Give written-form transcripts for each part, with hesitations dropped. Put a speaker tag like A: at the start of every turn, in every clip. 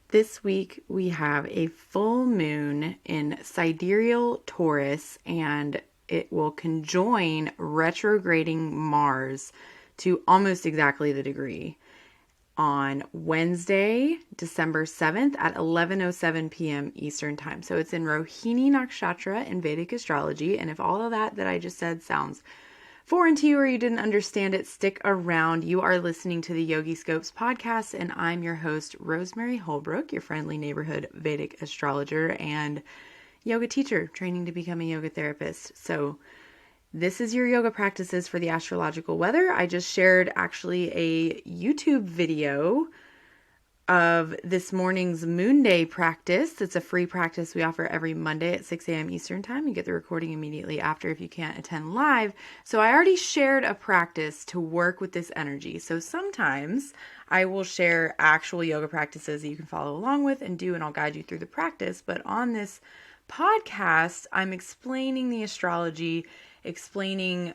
A: This week we have a full moon in sidereal Taurus, and it will conjoin retrograding Mars to almost exactly the degree on Wednesday, December 7th at 11:07 p.m. Eastern Time. So it's in Rohini Nakshatra in Vedic astrology, and if all of that I just said sounds foreign to you or you didn't understand it, stick around. You are listening to the Horoscopes podcast, and I'm your host, Rosemary Holbrook, your friendly neighborhood Vedic astrologer and yoga teacher, training to become a yoga therapist. So this is your yoga practices for the astrological weather. I just shared actually a YouTube video of this morning's Moon Day practice. It's a free practice we offer every Monday at 6 a.m. Eastern Time. You get the recording immediately after if you can't attend live. So I already shared a practice to work with this energy. So sometimes I will share actual yoga practices that you can follow along with and do, and I'll guide you through the practice. But on this podcast, I'm explaining the astrology, explaining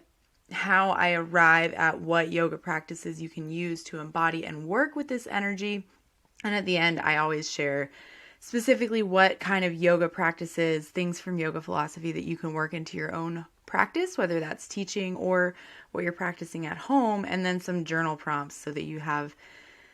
A: how I arrive at what yoga practices you can use to embody and work with this energy. And at the end, I always share specifically what kind of yoga practices, things from yoga philosophy that you can work into your own practice, whether that's teaching or what you're practicing at home, and then some journal prompts so that you have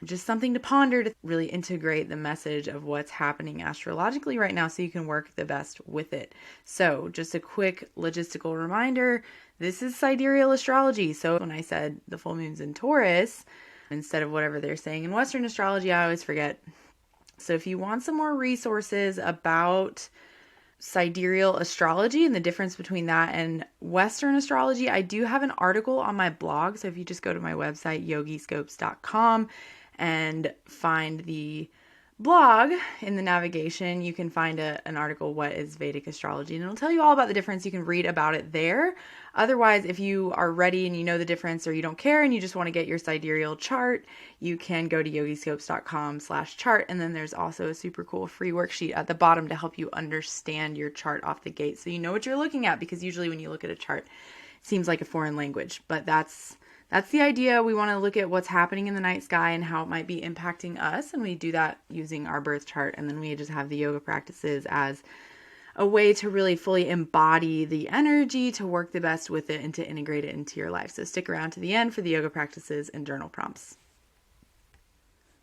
A: just something to ponder to really integrate the message of what's happening astrologically right now so you can work the best with it. So just a quick logistical reminder, this is sidereal astrology. So when I said the full moon's in Taurus, instead of whatever they're saying in Western astrology, I always forget. So if you want some more resources about sidereal astrology and the difference between that and Western astrology, I do have an article on my blog. So if you just go to my website, yogiscopes.com, and find the blog in the navigation, you can find an article, What is Vedic Astrology? And it'll tell you all about the difference. You can read about it there. Otherwise, if you are ready and you know the difference, or you don't care and you just want to get your sidereal chart, you can go to yogiscopes.com/chart. And then there's also a super cool free worksheet at the bottom to help you understand your chart off the gate, so you know what you're looking at, because usually when you look at a chart, it seems like a foreign language, but that's the idea. We want to look at what's happening in the night sky and how it might be impacting us. And we do that using our birth chart. And then we just have the yoga practices as a way to really fully embody the energy, to work the best with it, and to integrate it into your life. So stick around to the end for the yoga practices and journal prompts.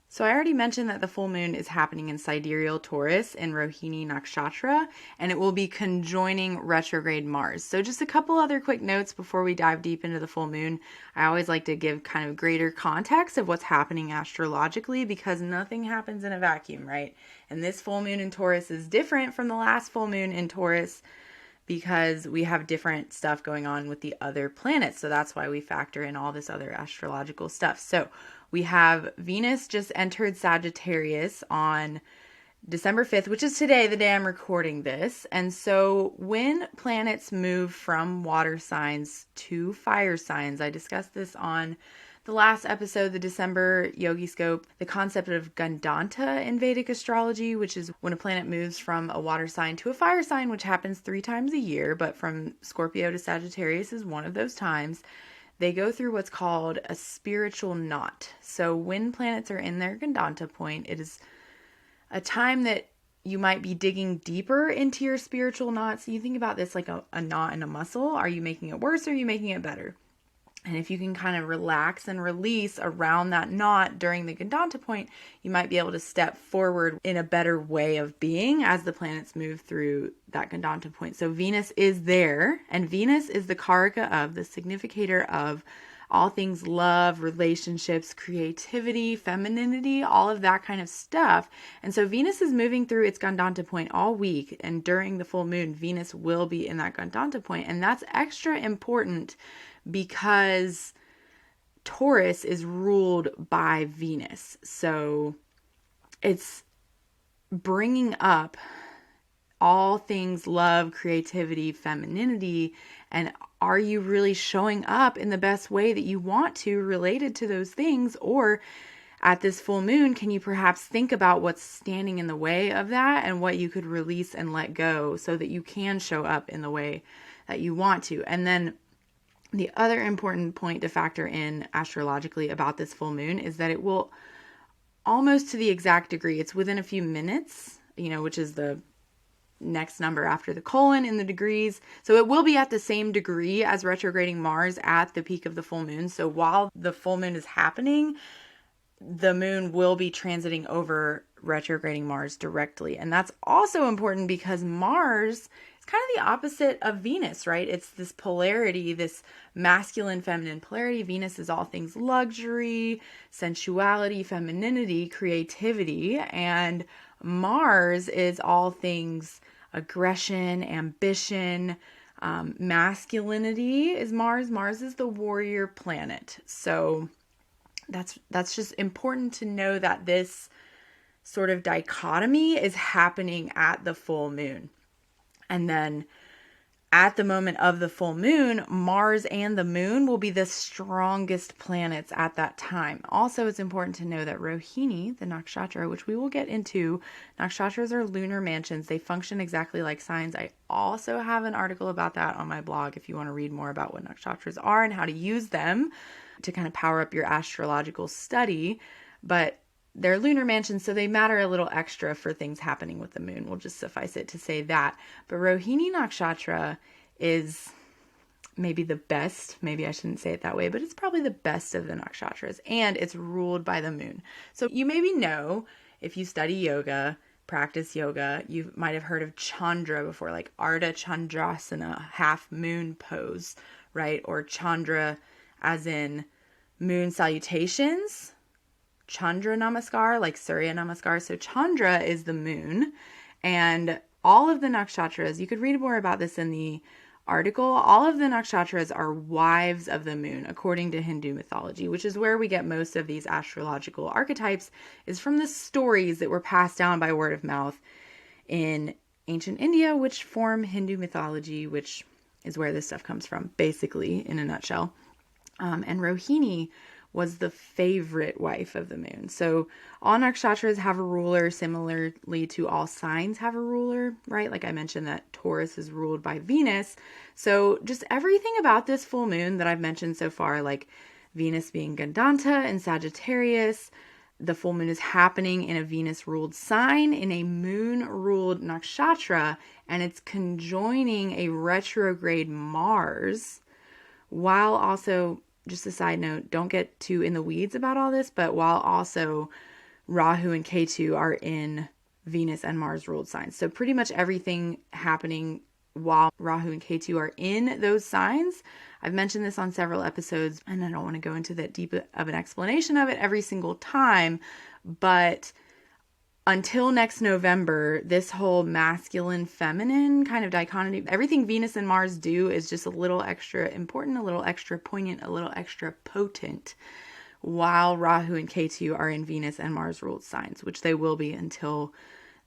A: So I already mentioned that the full moon is happening in sidereal Taurus in Rohini Nakshatra, and it will be conjoining retrograde Mars. So just a couple other quick notes before we dive deep into the full moon. I always like to give kind of greater context of what's happening astrologically, because nothing happens in a vacuum, right? And this full moon in Taurus is different from the last full moon in Taurus because we have different stuff going on with the other planets. So that's why we factor in all this other astrological stuff. So we have Venus just entered Sagittarius on December 5th, which is today, the day I'm recording this. And so when planets move from water signs to fire signs, I discussed this on the last episode, the December Yogi Scope, the concept of Gandanta in Vedic astrology, which is when a planet moves from a water sign to a fire sign, which happens 3 times a year, but from Scorpio to Sagittarius is one of those times. They go through what's called a spiritual knot. So when planets are in their Gandanta point, it is a time that you might be digging deeper into your spiritual knot. So you think about this like a knot in a muscle. Are you making it worse, or are you making it better? And if you can kind of relax and release around that knot during the Gandanta point, you might be able to step forward in a better way of being as the planets move through that Gandanta point. So Venus is there, and Venus is the karaka of, the significator of all things love, relationships, creativity, femininity, all of that kind of stuff. And so Venus is moving through its Gandanta point all week, and during the full moon, Venus will be in that Gandanta point. And that's extra important because Taurus is ruled by Venus. So it's bringing up all things love, creativity, femininity, and are you really showing up in the best way that you want to related to those things? Or at this full moon, can you perhaps think about what's standing in the way of that and what you could release and let go so that you can show up in the way that you want to? And then the other important point to factor in astrologically about this full moon is that it will almost to the exact degree. It's within a few minutes, which is the next number after the colon in the degrees. So it will be at the same degree as retrograding Mars at the peak of the full moon. So while the full moon is happening, the moon will be transiting over retrograding Mars directly. And that's also important because Mars is kind of the opposite of Venus, right? It's this polarity, this masculine, feminine polarity. Venus is all things luxury, sensuality, femininity, creativity. And Mars is all things aggression, ambition, masculinity is Mars. Mars is the warrior planet. So that's just important to know that this sort of dichotomy is happening at the full moon. And then at the moment of the full moon, Mars and the moon will be the strongest planets at that time. Also, it's important to know that Rohini, the nakshatra, which we will get into, nakshatras are lunar mansions. They function exactly like signs. I also have an article about that on my blog if you want to read more about what nakshatras are and how to use them to kind of power up your astrological study. But they're lunar mansions, so they matter a little extra for things happening with the moon. We'll just suffice it to say that. But Rohini Nakshatra is maybe the best. Maybe I shouldn't say it that way, but it's probably the best of the nakshatras, and it's ruled by the moon. So you maybe know, if you study yoga, practice yoga, you might have heard of Chandra before, like Ardha Chandrasana, half moon pose, right? Or Chandra as in moon salutations. Chandra Namaskar, like Surya Namaskar. So Chandra is the moon, and all of the nakshatras, you could read more about this in the article, all of the nakshatras are wives of the moon, according to Hindu mythology, which is where we get most of these astrological archetypes, is from the stories that were passed down by word of mouth in ancient India, which form Hindu mythology, which is where this stuff comes from, basically, in a nutshell. And Rohini was the favorite wife of the moon. So all nakshatras have a ruler, similarly to all signs have a ruler, right? Like I mentioned that Taurus is ruled by Venus. So just everything about this full moon that I've mentioned so far, like Venus being Gandanta and Sagittarius, the full moon is happening in a Venus-ruled sign, in a moon-ruled nakshatra, and it's conjoining a retrograde Mars, while also, just a side note, don't get too in the weeds about all this, but while also Rahu and Ketu are in Venus and Mars ruled signs. So pretty much everything happening while Rahu and Ketu are in those signs. I've mentioned this on several episodes, and I don't want to go into that deep of an explanation of it every single time, but until next November, this whole masculine feminine kind of dichotomy, everything Venus and Mars do is just a little extra important, a little extra poignant, a little extra potent, while Rahu and Ketu are in Venus and Mars ruled signs, which they will be until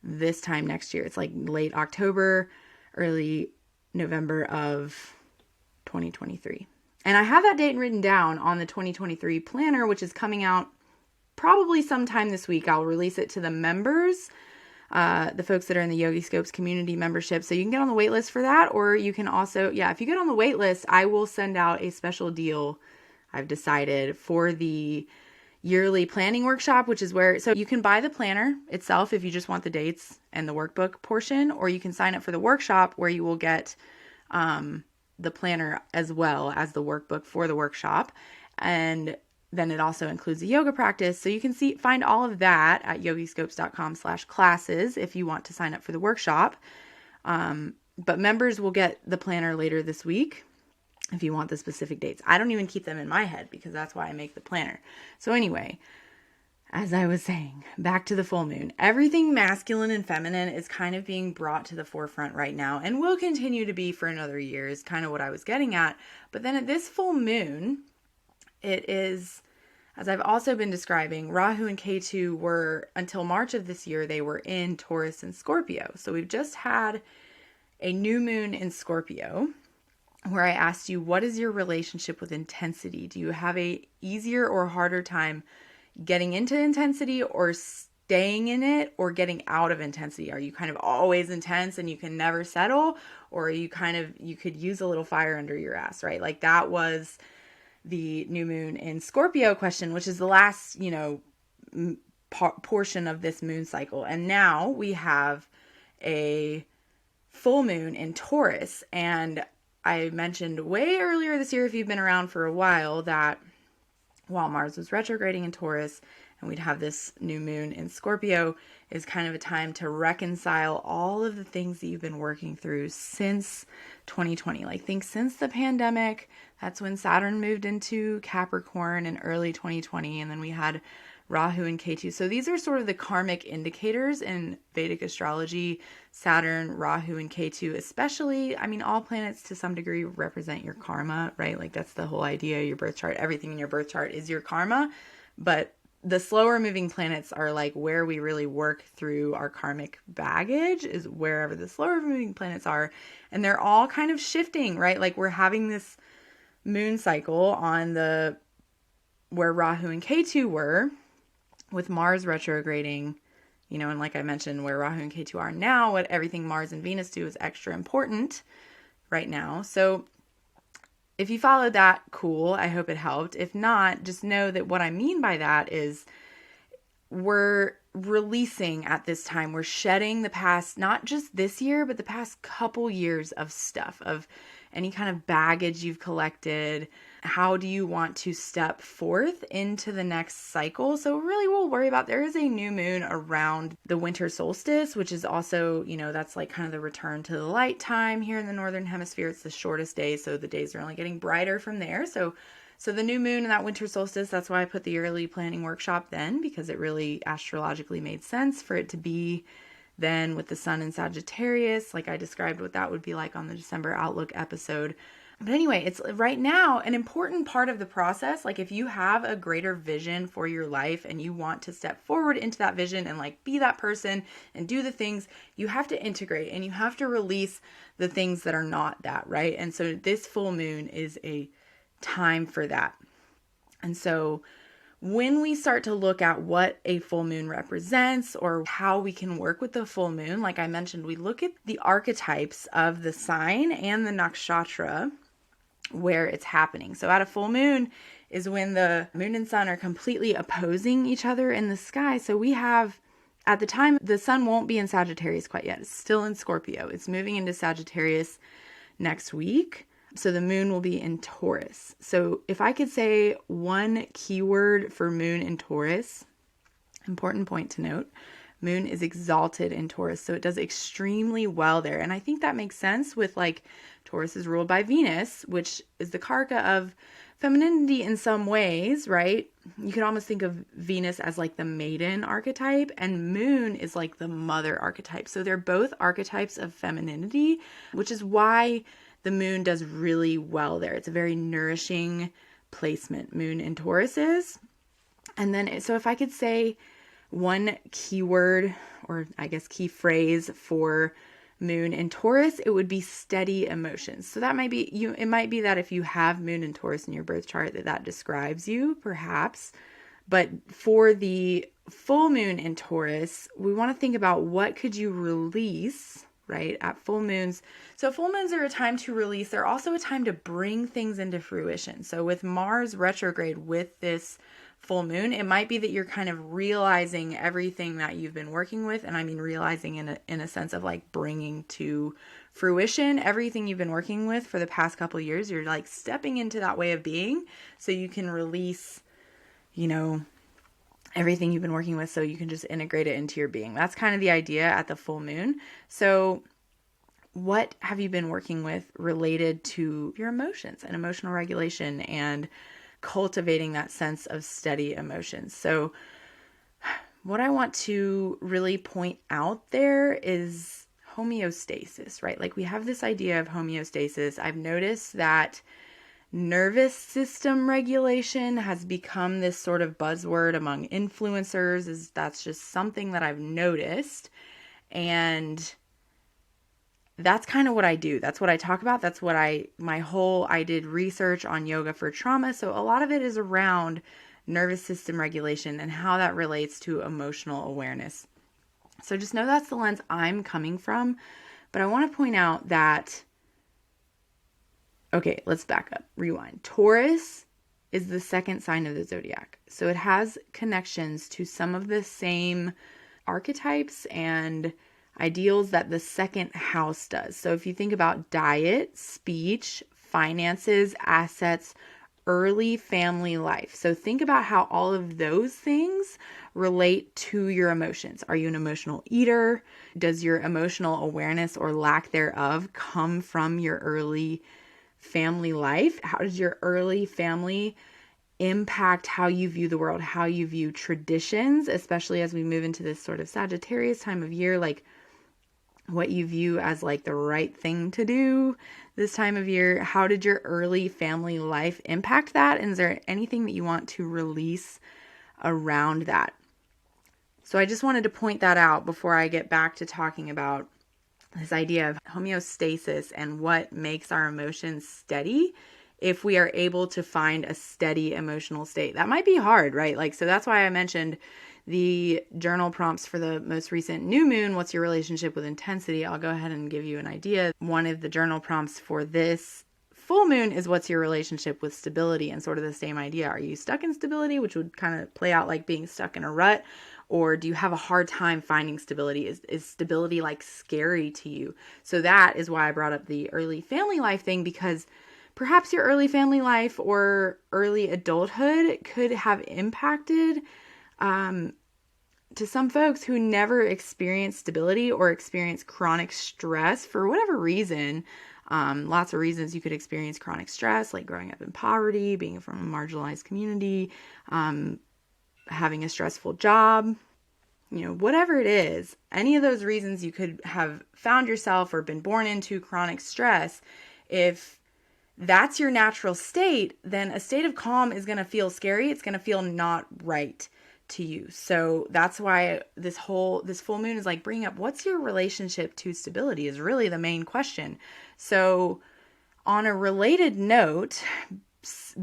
A: this time next year. It's like late October, early November of 2023. And I have that date written down on the 2023 planner, which is coming out probably sometime this week. I'll release it to the members, the folks that are in the Horoscopes community membership. So you can get on the wait list for that, or you can also, if you get on the wait list, I will send out a special deal, I've decided, for the yearly planning workshop, which is where, so you can buy the planner itself if you just want the dates and the workbook portion, or you can sign up for the workshop where you will get the planner as well as the workbook for the workshop. And then it also includes a yoga practice. So you can find all of that at yogiscopes.com/classes if you want to sign up for the workshop. But members will get the planner later this week if you want the specific dates. I don't even keep them in my head because that's why I make the planner. So anyway, as I was saying, back to the full moon. Everything masculine and feminine is kind of being brought to the forefront right now and will continue to be for another year, is kind of what I was getting at. But then at this full moon, it is, as I've also been describing, Rahu and Ketu were, until March of this year, they were in Taurus and Scorpio. So we've just had a new moon in Scorpio where I asked you, what is your relationship with intensity? Do you have a easier or harder time getting into intensity or staying in it, or getting out of intensity? Are you kind of always intense and you can never settle? Or are you you could use a little fire under your ass, right? Like that was the new moon in Scorpio question, which is the last, portion of this moon cycle. And now we have a full moon in Taurus. And I mentioned way earlier this year, if you've been around for a while, that while Mars was retrograding in Taurus and we'd have this new moon in Scorpio, is kind of a time to reconcile all of the things that you've been working through since 2020. Like, think since the pandemic, that's when Saturn moved into Capricorn in early 2020, and then we had Rahu and Ketu. So these are sort of the karmic indicators in Vedic astrology. Saturn, Rahu, and Ketu especially. I mean, all planets to some degree represent your karma, right? Like, that's the whole idea. Your birth chart, everything in your birth chart is your karma. But the slower moving planets are like where we really work through our karmic baggage, is wherever the slower moving planets are. And they're all kind of shifting, right? Like, we're having this moon cycle on where Rahu and Ketu were, with Mars retrograding, and like I mentioned, where Rahu and Ketu are now, what everything Mars and Venus do is extra important right now. So if you followed that, cool. I hope it helped. If not, just know that what I mean by that is we're releasing at this time. We're shedding the past, not just this year, but the past couple years of stuff, of any kind of baggage you've collected. How do you want to step forth into the next cycle? So really we'll worry about, there is a new moon around the winter solstice, which is also, that's like kind of the return to the light time here in the Northern Hemisphere. It's the shortest day, so the days are only getting brighter from there. So the new moon and that winter solstice, that's why I put the early planning workshop then, because it really astrologically made sense for it to be then with the sun in Sagittarius, like I described what that would be like on the December Outlook episode. But anyway, it's right now an important part of the process. Like, if you have a greater vision for your life and you want to step forward into that vision and like be that person and do the things, you have to integrate and you have to release the things that are not that, right? And so this full moon is a time for that. And so when we start to look at what a full moon represents or how we can work with the full moon, like I mentioned, we look at the archetypes of the sign and the nakshatra where it's happening. So at a full moon is when the moon and sun are completely opposing each other in the sky. So we have, at the time, the sun won't be in Sagittarius quite yet. It's still in Scorpio. It's moving into Sagittarius next week. So the moon will be in Taurus. So if I could say one keyword for moon in Taurus, important point to note, moon is exalted in Taurus. So it does extremely well there. And I think that makes sense with, like, Taurus is ruled by Venus, which is the karaka of femininity in some ways, right? You could almost think of Venus as like the maiden archetype, and moon is like the mother archetype. So they're both archetypes of femininity, which is why the moon does really well there. It's a very nourishing placement, moon in Taurus is. And then, so if I could say one keyword, or I guess key phrase for moon in Taurus, it would be steady emotions. So that might be it might be that if you have moon in Taurus in your birth chart, that describes you, perhaps. But for the full moon in Taurus, we want to think about what could you release, right, at full moons. So full moons are a time to release. They're also a time to bring things into fruition. So with Mars retrograde with this full moon, it might be that you're kind of realizing everything that you've been working with. And I mean realizing in a sense of like bringing to fruition everything you've been working with for the past couple of years. You're like stepping into that way of being so you can release, everything you've been working with, so you can just integrate it into your being. That's kind of the idea at the full moon. So what have you been working with related to your emotions and emotional regulation and cultivating that sense of steady emotions? So what I want to really point out there is homeostasis, right? Like, we have this idea of homeostasis. I've noticed that nervous system regulation has become this sort of buzzword among influencers. That's just something that I've noticed. And that's kind of what I do. That's what I talk about. That's what I did research on yoga for trauma. So a lot of it is around nervous system regulation and how that relates to emotional awareness. So just know that's the lens I'm coming from. But I want to point out that, okay, let's back up, rewind. Taurus is the second sign of the zodiac. So it has connections to some of the same archetypes and ideals that the second house does. So if you think about diet, speech, finances, assets, early family life. So think about how all of those things relate to your emotions. Are you an emotional eater? Does your emotional awareness or lack thereof come from your early family life? How does your early family impact how you view the world, how you view traditions, especially as we move into this sort of Sagittarius time of year, like what you view as like the right thing to do this time of year? How did your early family life impact that? And is there anything that you want to release around that? So I just wanted to point that out before I get back to talking about this idea of homeostasis and what makes our emotions steady. If we are able to find a steady emotional state, that might be hard, right? Like, so that's why I mentioned the journal prompts for the most recent new moon. What's your relationship with intensity? I'll go ahead and give you an idea. One of the journal prompts for this full moon is what's your relationship with stability, and sort of the same idea. Are you stuck in stability, which would kind of play out like being stuck in a rut? Or do you have a hard time finding stability? Is stability like scary to you? So that is why I brought up the early family life thing, because perhaps your early family life or early adulthood could have impacted to some folks who never experienced stability or experienced chronic stress for whatever reason. Lots of reasons you could experience chronic stress, like growing up in poverty, being from a marginalized community, having a stressful job, whatever it is, any of those reasons you could have found yourself or been born into chronic stress. If that's your natural state, then a state of calm is going to feel scary. It's going to feel not right to you. So that's why this full moon is like bringing up what's your relationship to stability is really the main question. So on a related note,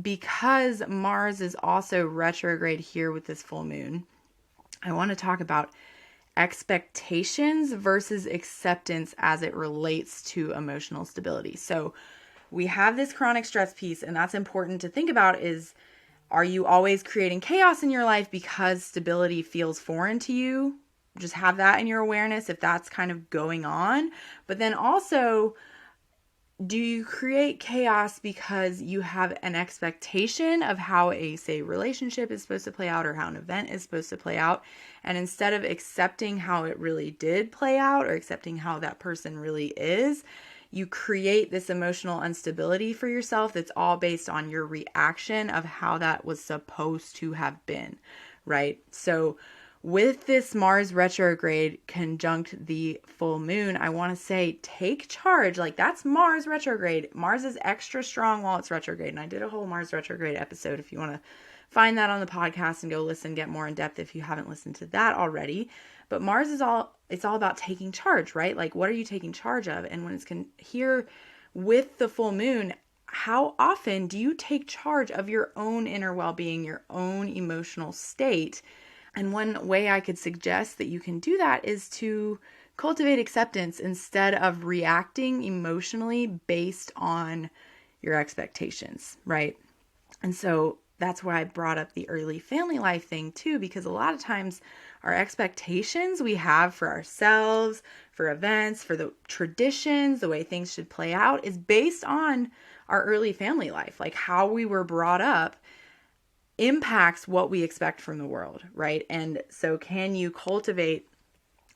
A: because Mars is also retrograde here with this full moon, I want to talk about expectations versus acceptance as it relates to emotional stability. So we have this chronic stress piece, and that's important to think about is, are you always creating chaos in your life because stability feels foreign to you? Just have that in your awareness if that's kind of going on. But then also, do you create chaos because you have an expectation of how a, say, relationship is supposed to play out or how an event is supposed to play out? And instead of accepting how it really did play out or accepting how that person really is, you create this emotional instability for yourself that's all based on your reaction of how that was supposed to have been, right? So with this Mars retrograde conjunct the full moon, I want to say take charge. Like, that's Mars retrograde. Mars is extra strong while it's retrograde. And I did a whole Mars retrograde episode if you want to find that on the podcast and go listen, get more in depth if you haven't listened to that already. But Mars is it's all about taking charge, right? Like, what are you taking charge of? And when it's here with the full moon, how often do you take charge of your own inner well-being, your own emotional state? And one way I could suggest that you can do that is to cultivate acceptance instead of reacting emotionally based on your expectations, right? And so that's why I brought up the early family life thing too, because a lot of times our expectations we have for ourselves, for events, for the traditions, the way things should play out is based on our early family life, like how we were brought up impacts what we expect from the world, right? And so can you cultivate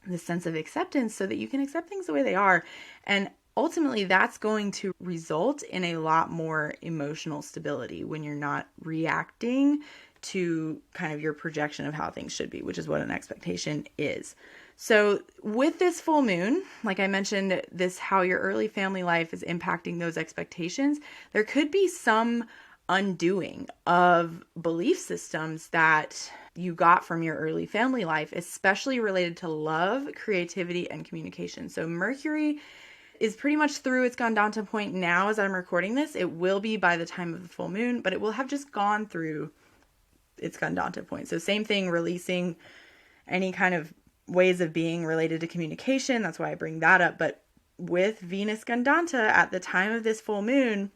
A: the sense of acceptance so that you can accept things the way they are? And ultimately, that's going to result in a lot more emotional stability when you're not reacting to kind of your projection of how things should be, which is what an expectation is. So with this full moon, like I mentioned, how your early family life is impacting those expectations, there could be some undoing of belief systems that you got from your early family life, especially related to love, creativity, and communication. So Mercury is pretty much through its Gandanta point now as I'm recording this. It will be by the time of the full moon, but it will have just gone through its Gandanta point. So same thing, releasing any kind of ways of being related to communication. That's why I bring that up. But with Venus Gandanta at the time of this full moon,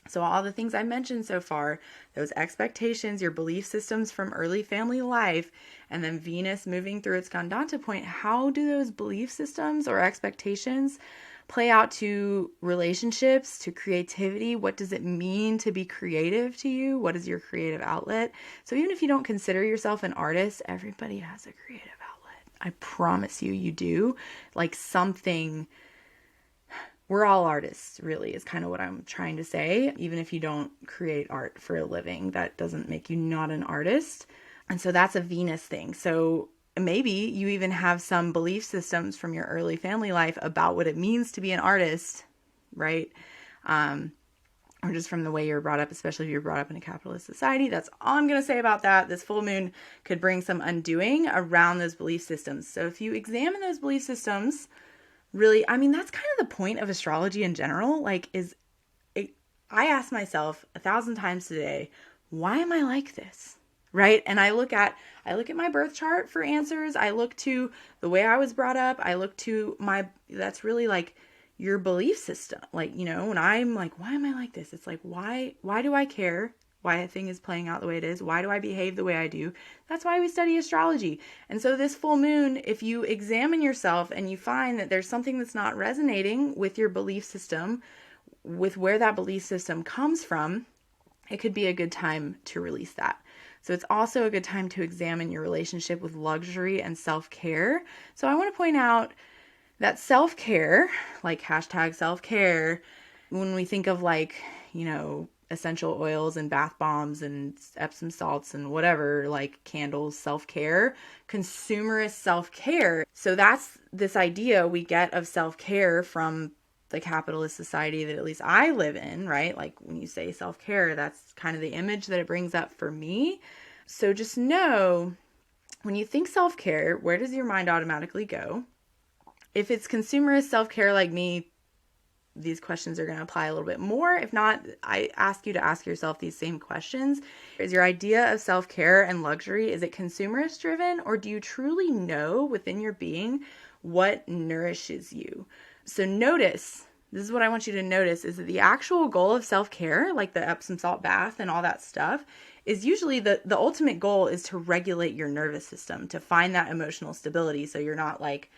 A: So all the things I mentioned so far, those expectations, your belief systems from early family life, and then Venus moving through its Gandanta point, how do those belief systems or expectations play out to relationships, to creativity? What does it mean to be creative to you? What is your creative outlet? So even if you don't consider yourself an artist, everybody has a creative outlet. I promise you, you do. Like something, we're all artists, really, is kind of what I'm trying to say. Even if you don't create art for a living, that doesn't make you not an artist. And so that's a Venus thing. So maybe you even have some belief systems from your early family life about what it means to be an artist, right? Or just from the way you're brought up, especially if you're brought up in a capitalist society. That's all I'm going to say about that. This full moon could bring some undoing around those belief systems. So if you examine those belief systems, really, I mean, that's kind of the point of astrology in general. Like, I ask myself 1,000 times today, why am I like this? Right? And I look at my birth chart for answers. I look to the way I was brought up. I look to that's really like your belief system. Like, you know, when I'm like, why am I like this? It's like, why do I care why a thing is playing out the way it is? Why do I behave the way I do? That's why we study astrology. And so this full moon, if you examine yourself and you find that there's something that's not resonating with your belief system, with where that belief system comes from, it could be a good time to release that. So it's also a good time to examine your relationship with luxury and self-care. So I want to point out that self-care, like hashtag self-care, when we think of like, you know, essential oils and bath bombs and Epsom salts and whatever, like candles, self-care, consumerist self-care. So that's this idea we get of self-care from the capitalist society that at least I live in, right? Like when you say self-care, that's kind of the image that it brings up for me. So just know, when you think self-care, where does your mind automatically go? If it's consumerist self-care like me, these questions are going to apply a little bit more. If not, I ask you to ask yourself these same questions. Is your idea of self-care and luxury, is it consumerist driven, or do you truly know within your being what nourishes you? So notice, this is what I want you to notice, is that the actual goal of self-care, like the Epsom salt bath and all that stuff, is usually the ultimate goal is to regulate your nervous system, to find that emotional stability. So you're not like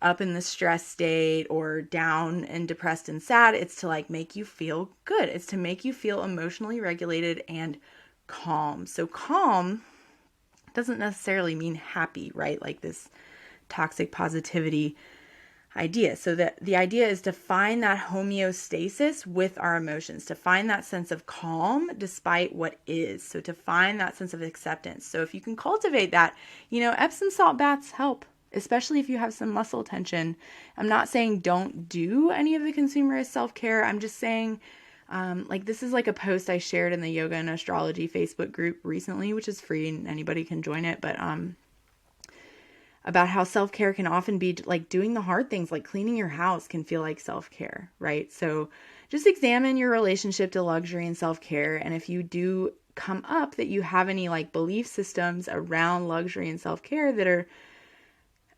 A: up in the stress state or down and depressed and sad. It's to like make you feel good. It's to make you feel emotionally regulated and calm. So calm doesn't necessarily mean happy, right? Like this toxic positivity idea. So that the idea is to find that homeostasis with our emotions, to find that sense of calm despite what is. So to find that sense of acceptance. So if you can cultivate that, you know, Epsom salt baths help, especially if you have some muscle tension. I'm not saying don't do any of the consumerist self-care. I'm just saying, like, this is like a post I shared in the Yoga and Astrology Facebook group recently, which is free and anybody can join it. But, about how self-care can often be like doing the hard things, like cleaning your house can feel like self-care, right? So just examine your relationship to luxury and self-care. And if you do come up that you have any like belief systems around luxury and self-care that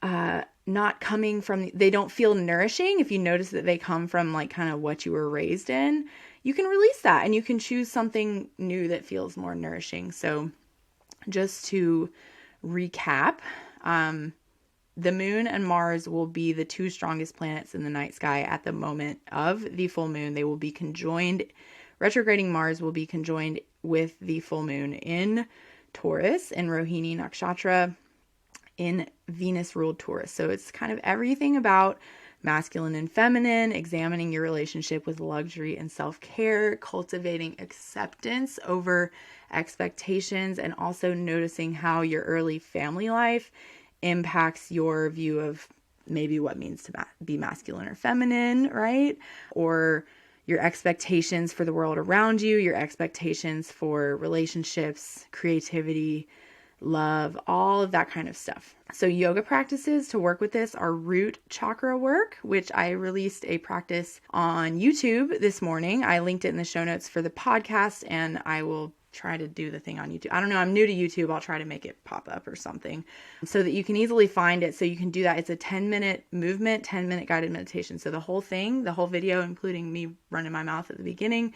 A: are not coming from, they don't feel nourishing, if you notice that they come from like kind of what you were raised in, you can release that and you can choose something new that feels more nourishing. So just to recap, the moon and Mars will be the two strongest planets in the night sky at the moment of the full moon. They will be conjoined. Retrograding Mars will be conjoined with the full moon in Taurus, in Rohini Nakshatra, in Venus ruled Taurus. So it's kind of everything about masculine and feminine, examining your relationship with luxury and self-care, cultivating acceptance over expectations, and also noticing how your early family life impacts your view of maybe what means to be masculine or feminine, right? Or your expectations for the world around you, your expectations for relationships, creativity, love, all of that kind of stuff. So yoga practices to work with this are root chakra work, which I released a practice on YouTube this morning. I linked it in the show notes for the podcast, and I will try to do the thing on YouTube. I don't know. I'm new to YouTube. I'll try to make it pop up or something so that you can easily find it. So you can do that. It's a 10-minute movement, 10-minute guided meditation. So the whole thing, the whole video, including me running my mouth at the beginning,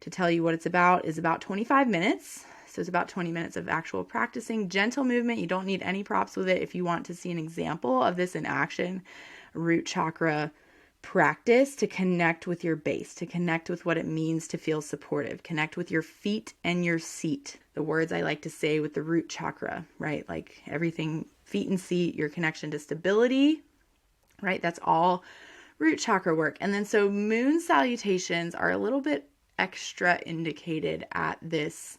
A: to tell you what it's about is about 25 minutes. So it's about 20 minutes of actual practicing gentle movement. You don't need any props with it. If you want to see an example of this in action, root chakra practice to connect with your base, to connect with what it means to feel supportive, connect with your feet and your seat. The words I like to say with the root chakra, right? Like everything, feet and seat, your connection to stability, right? That's all root chakra work. And then so moon salutations are a little bit extra indicated at this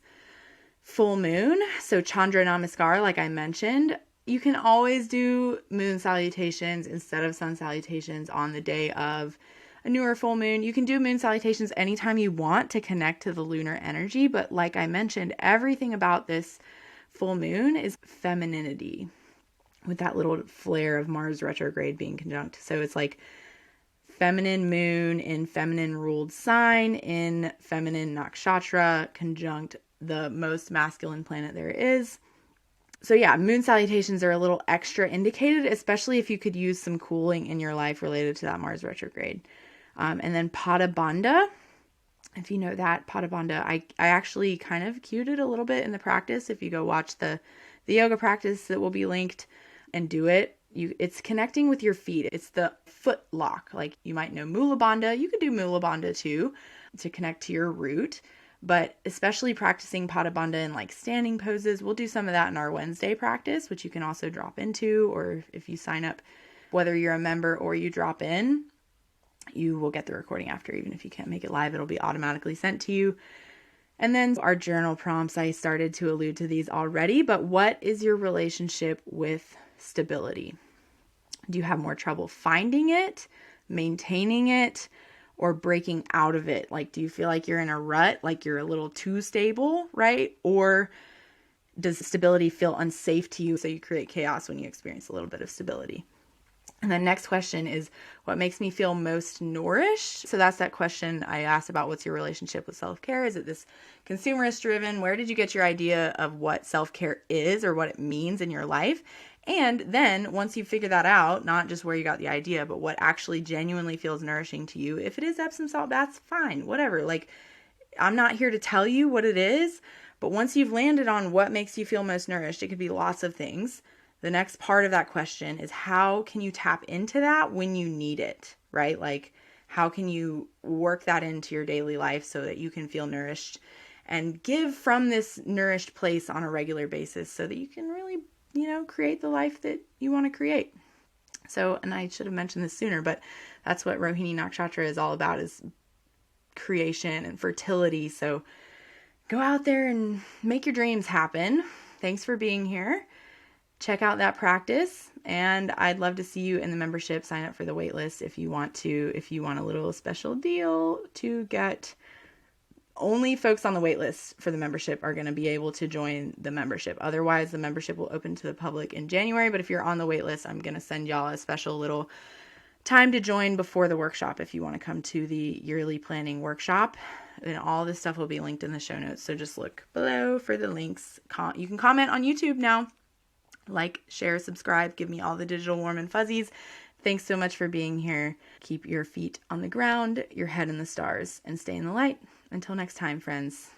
A: full moon. So Chandra Namaskar, like I mentioned, you can always do moon salutations instead of sun salutations on the day of a new or full moon. You can do moon salutations anytime you want to connect to the lunar energy. But like I mentioned, everything about this full moon is femininity with that little flare of Mars retrograde being conjunct. So it's like feminine moon in feminine ruled sign in feminine nakshatra conjunct the most masculine planet there is. So yeah, moon salutations are a little extra indicated, especially if you could use some cooling in your life related to that Mars retrograde. And then Pada Bandha, if you know that, Pada Bandha, I actually kind of cued it a little bit in the practice. If you go watch the yoga practice that will be linked and do it, it's connecting with your feet. It's the foot lock. Like you might know Mula Bandha. You could do Mula Bandha too to connect to your root. But especially practicing Pada Bandha in like standing poses, we'll do some of that in our Wednesday practice, which you can also drop into, or if you sign up, whether you're a member or you drop in, you will get the recording after. Even if you can't make it live, it'll be automatically sent to you. And then our journal prompts, I started to allude to these already, but what is your relationship with stability? Do you have more trouble finding it, maintaining it, or breaking out of it? Like, do you feel like you're in a rut, like you're a little too stable, right? Or does stability feel unsafe to you, so you create chaos when you experience a little bit of stability? And the next question is, what makes me feel most nourished? So that's that question I asked about, what's your relationship with self-care? Is it this consumerist driven? Where did you get your idea of what self-care is or what it means in your life? And then once you figure that out, not just where you got the idea, but what actually genuinely feels nourishing to you. If it is Epsom salt baths, fine, whatever. Like, I'm not here to tell you what it is, but once you've landed on what makes you feel most nourished, it could be lots of things. The next part of that question is, how can you tap into that when you need it, right? Like, how can you work that into your daily life so that you can feel nourished and give from this nourished place on a regular basis so that you can really, create the life that you want to create. So, and I should have mentioned this sooner, but that's what Rohini Nakshatra is all about, is creation and fertility. So go out there and make your dreams happen. Thanks for being here. Check out that practice, and I'd love to see you in the membership. Sign up for the waitlist if you want a little special deal to get. Only folks on the waitlist for the membership are going to be able to join the membership. Otherwise, the membership will open to the public in January. But if you're on the waitlist, I'm going to send y'all a special little time to join before the workshop if you want to come to the yearly planning workshop. And all this stuff will be linked in the show notes. So just look below for the links. You can comment on YouTube now. Like, share, subscribe, give me all the digital warm and fuzzies. Thanks so much for being here. Keep your feet on the ground, your head in the stars, and stay in the light. Until next time, friends.